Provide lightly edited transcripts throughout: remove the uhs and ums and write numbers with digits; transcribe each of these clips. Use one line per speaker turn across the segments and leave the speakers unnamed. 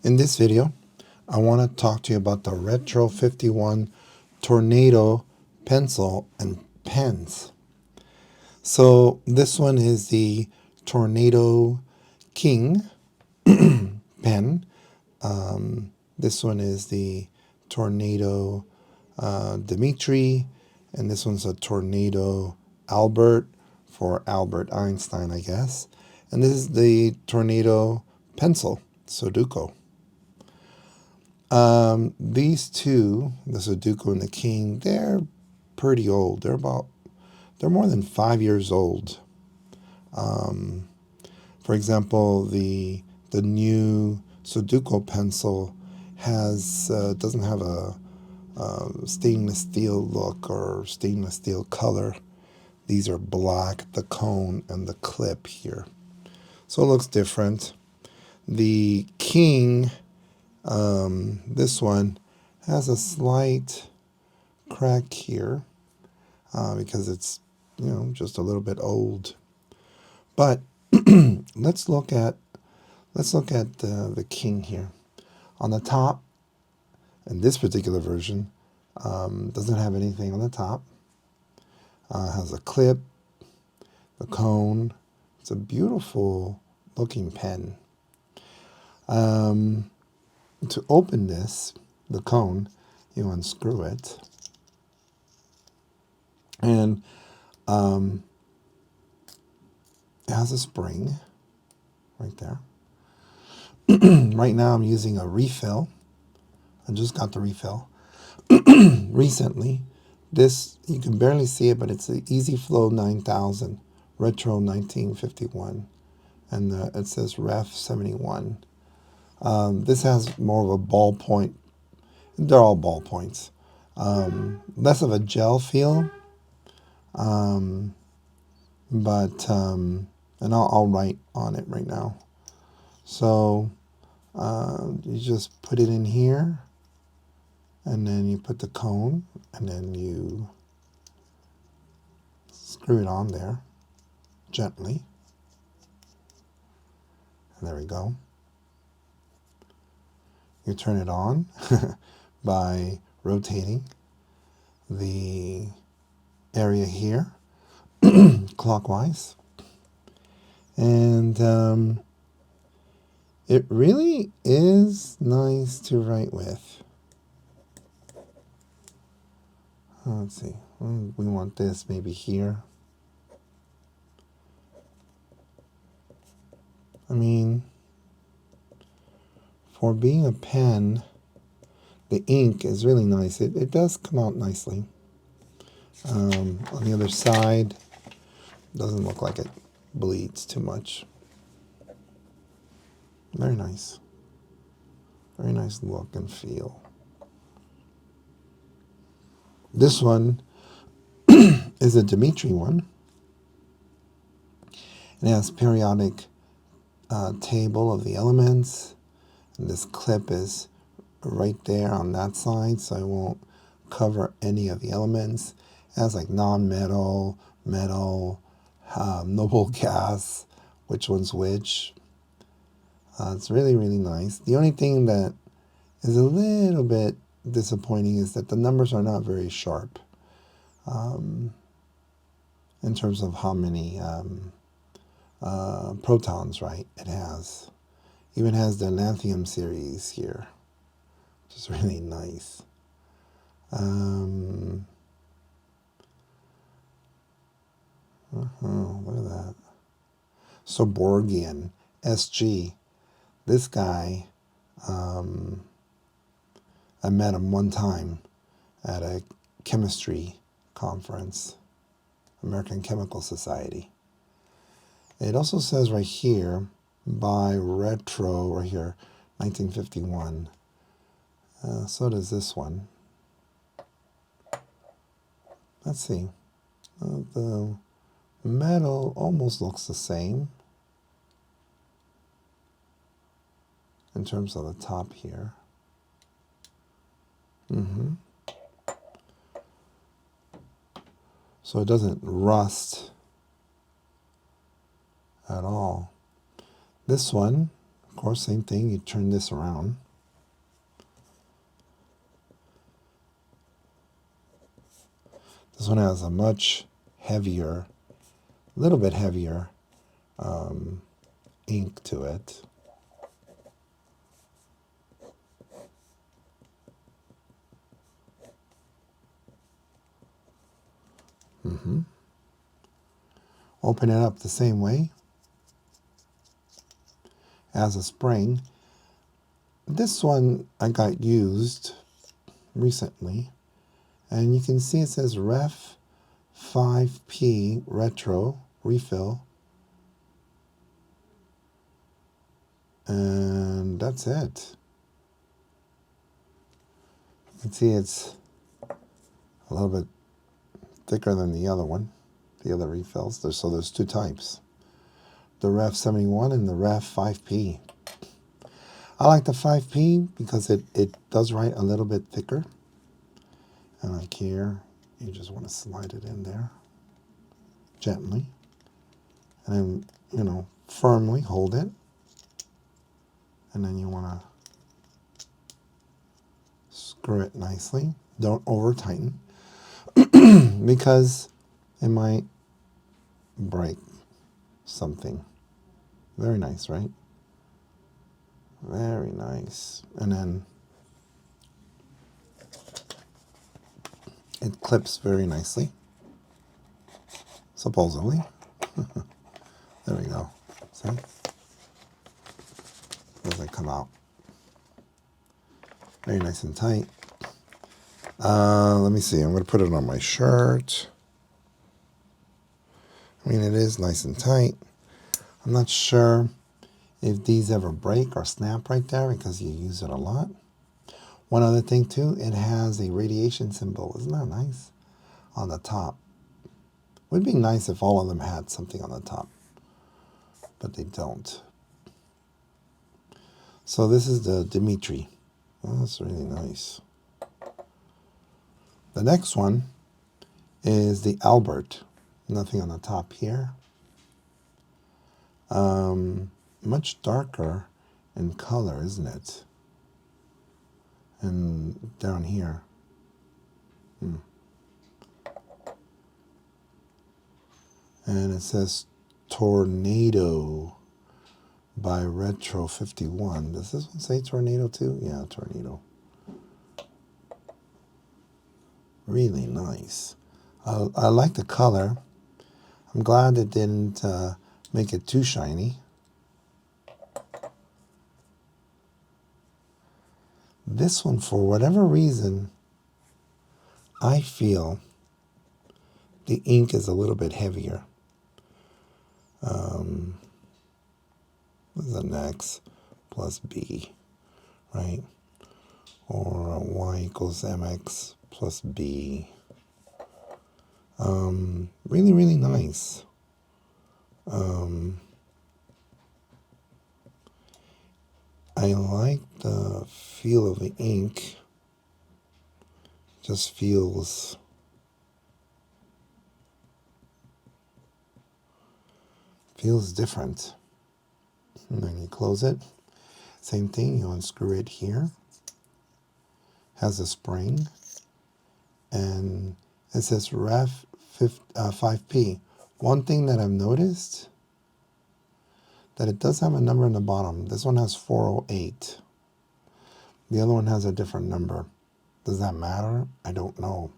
In this video, I want to talk to you about the Retro51 Tornato pencil and pens. So this one is the Tornato King pen. This one is the Tornato Dmitri, and this one's a Tornato Albert for Albert Einstein, I guess. And this is the Tornato pencil, Sudoku. These two, the Sudoku and the King, they're pretty old. They're more than 5 years old. For example, the new Sudoku pencil doesn't have a stainless steel look or stainless steel color. These are black, the cone and the clip here. So it looks different. The King, this one has a slight crack here because it's, just a little bit old. But let's look at the King here. On the top, in this particular version, doesn't have anything on the top. Has a clip, the cone. It's a beautiful looking pen. To open this, the cone, you unscrew it, and it has a spring right there. Right now I'm using a refill. I just got the refill recently. This, you can barely see it, but it's the Easy Flow 9000 Retro 1951, and it says Ref 71. This has more of a ballpoint. They're all ballpoints. Less of a gel feel, but and I'll write on it right now. So you just put it in here, and then you put the cone, and then you screw it on there gently. And there we go. You turn it on by rotating the area here clockwise. And it really is nice to write with. Let's see. We want this maybe here. I mean, for being a pen, the ink is really nice. It does come out nicely. On the other side, doesn't look like it bleeds too much. Very nice. Very nice look and feel. This one is a Dmitri one. It has periodic table of the elements. And this clip is right there on that side, so I won't cover any of the elements. It has like non-metal, metal, noble gas, which one's which. It's really, really nice. The only thing that is a little bit disappointing is that the numbers are not very sharp in terms of how many protons, right, it has. Even has the Lanthium series here, which is really nice. Look at that. Soborgian SG. This guy, I met him one time at a chemistry conference, American Chemical Society. It also says right here, by Retro, right here, 1951. So does this one. Let's see. The metal almost looks the same in terms of the top here. So it doesn't rust at all. This one Of course, same thing, you turn this around. This one has a much heavier, a little bit heavier ink to it. Open it up the same way as a spring. This one I got used recently, and you can see it says Ref 5P Retro Refill, and that's it. You can see it's a little bit thicker than the other one, the other refills. So there's two types, the Ref 71 and the Ref 5P. I like the 5P because it does write a little bit thicker. And like here, you just want to slide it in there gently. And then, you know, firmly hold it. And then you want to screw it nicely. Don't over tighten because it might break something. Very nice, right? Very nice. And then it clips very nicely, supposedly. There we go. See? Doesn't come out. Very nice and tight. Let me see. I'm going to put it on my shirt. I mean, it is nice and tight. I'm not sure if these ever break or snap right there because you use it a lot. One other thing too, it has a radiation symbol. Isn't that nice? On the top. Would be nice if all of them had something on the top, but they don't. So this is the Dmitri. Oh, that's really nice. The next one is the Albert. Nothing on the top here. Much darker in color, isn't it? And down here. And it says Tornato by Retro51. Does this one say Tornado too? Yeah, Tornado. Really nice. I like the color. I'm glad it didn't make it too shiny. This one, for whatever reason, I feel the ink is a little bit heavier. What is an X plus B, right? Or Y equals MX plus B. Really, really nice. I like the feel of the ink. Just feels different. And then you close it. Same thing, you unscrew it here. Has a spring. And it says Ref 5P. One thing that I've noticed, that it does have a number in the bottom. This one has 408. The other one has a different number. Does that matter? I don't know.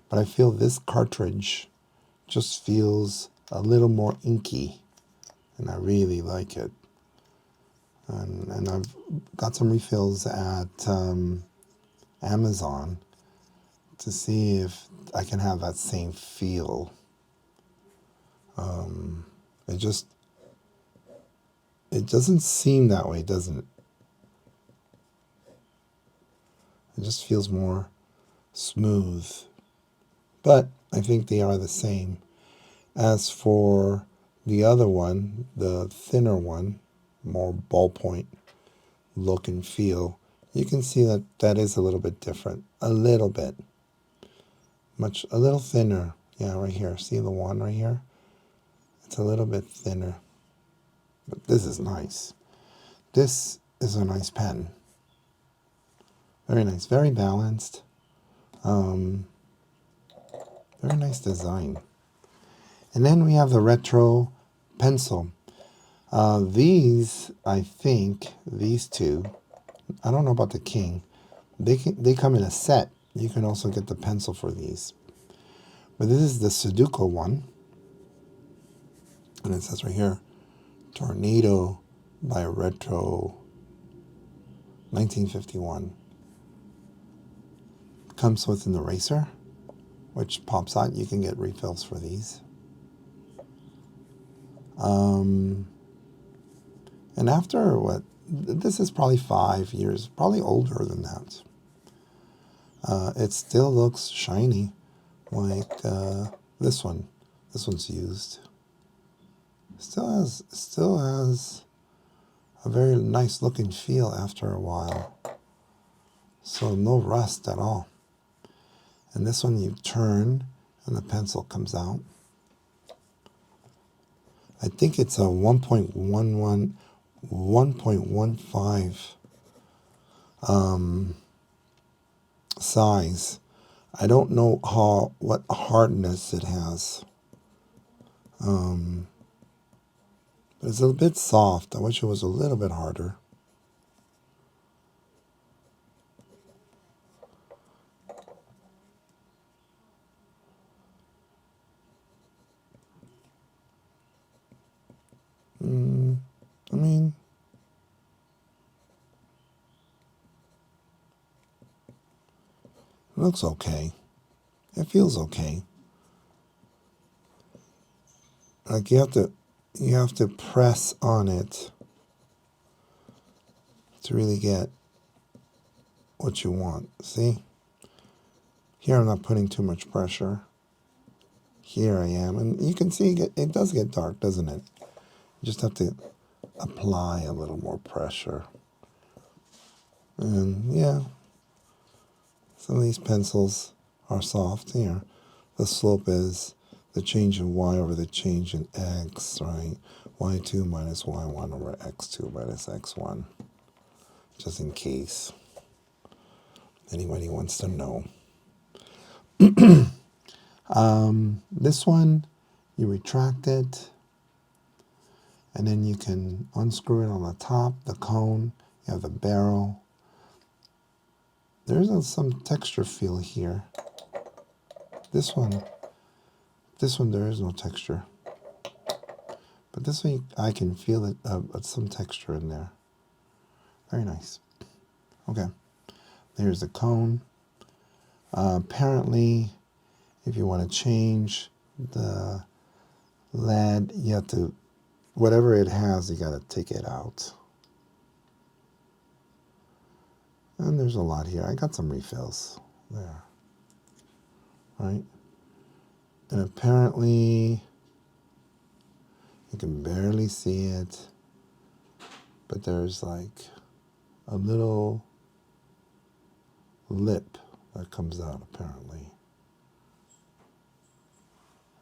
But I feel this cartridge just feels a little more inky. And I really like it. And I've got some refills at Amazon to see if I can have that same feel. It doesn't seem that way, doesn't it? It just feels more smooth. But I think they are the same. As for the other one, the thinner one, more ballpoint look and feel, you can see that that is a little bit different. A little bit. A little thinner. Yeah, right here. See the one right here? It's a little bit thinner. But this is nice. This is a nice pen. Very nice, very balanced. Very nice design. And then we have the retro pencil. These, I think, these two, I don't know about the King. They come in a set. You can also get the pencil for these. But this is the Sudoku one. And it says right here, Tornato by Retro 1951. Comes with an eraser, which pops out. You can get refills for these. And after what? This is probably 5 years, probably older than that. It still looks shiny, like this one. This one's used. Still has a very nice looking feel after a while. So no rust at all. And this one you turn and the pencil comes out. I think it's a 1.15 size. I don't know what hardness it has. But it's a bit soft. I wish it was a little bit harder. I mean, it looks okay. It feels okay. Like you have to press on it to really get what you want. See? Here I'm not putting too much pressure. Here I am. And you can see it does get dark, doesn't it? You just have to apply a little more pressure. And yeah, some of these pencils are soft. Here, the slope is the change in y over the change in x, right? y2 minus y1 over x2 minus x1. Just in case anybody wants to know. This one, you retract it, and then you can unscrew it on the top, the cone. You have the barrel. There's some texture feel here. This one, there is no texture. But this one, I can feel it, some texture in there. Very nice. Okay, there's the cone. Apparently, if you want to change the lead, you have to, whatever it has, you got to take it out. And there's a lot here. I got some refills there. Right? And apparently, you can barely see it, but there's like a little lip that comes out apparently.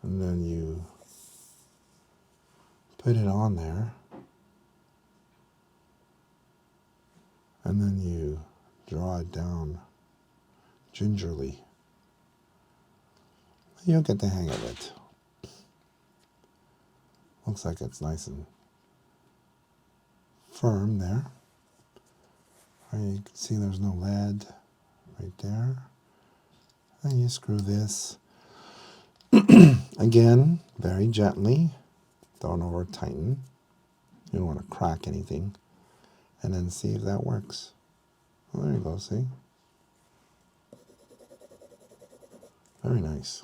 And then you put it on there, and then you draw it down gingerly. You'll get the hang of it. Looks like it's nice and firm there. Right, you can see there's no lead right there. And you screw this. Again, very gently. Don't over tighten. You don't want to crack anything. And then see if that works. Well, there you go, see? Very nice.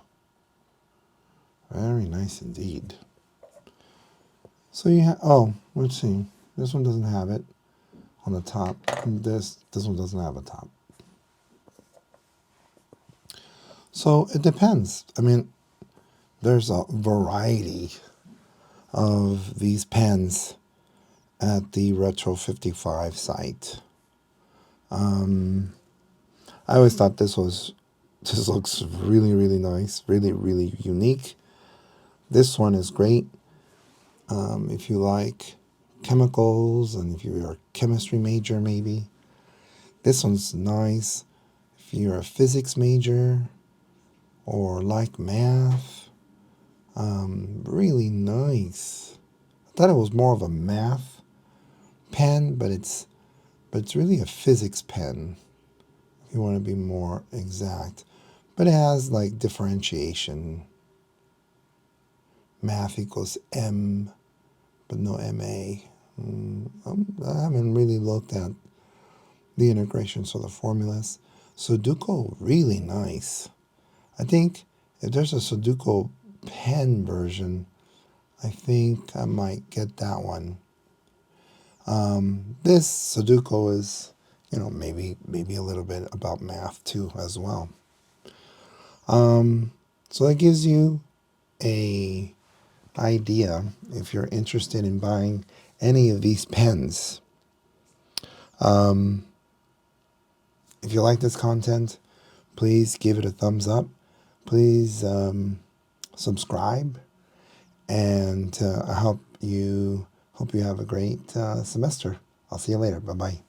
Very nice indeed. So you have, oh, let's see. This one doesn't have it on the top. This one doesn't have a top. So it depends. I mean, there's a variety of these pens at the Retro51 site. I always thought this looks really, really nice, really, really unique. This one is great if you like chemicals, and if you're a chemistry major, maybe. This one's nice. If you're a physics major or like math, really nice. I thought it was more of a math pen, but it's really a physics pen, if you want to be more exact. But it has like differentiation. Math equals M, but no MA. I haven't really looked at the integrations or the formulas. Sudoku, really nice. I think if there's a Sudoku pen version, I think I might get that one. This Sudoku is, maybe a little bit about math too as well. So that gives you a idea if you're interested in buying any of these pens. If you like this content, please give it a thumbs up. Please subscribe, and I hope you have a great semester. I'll see you later. Bye bye.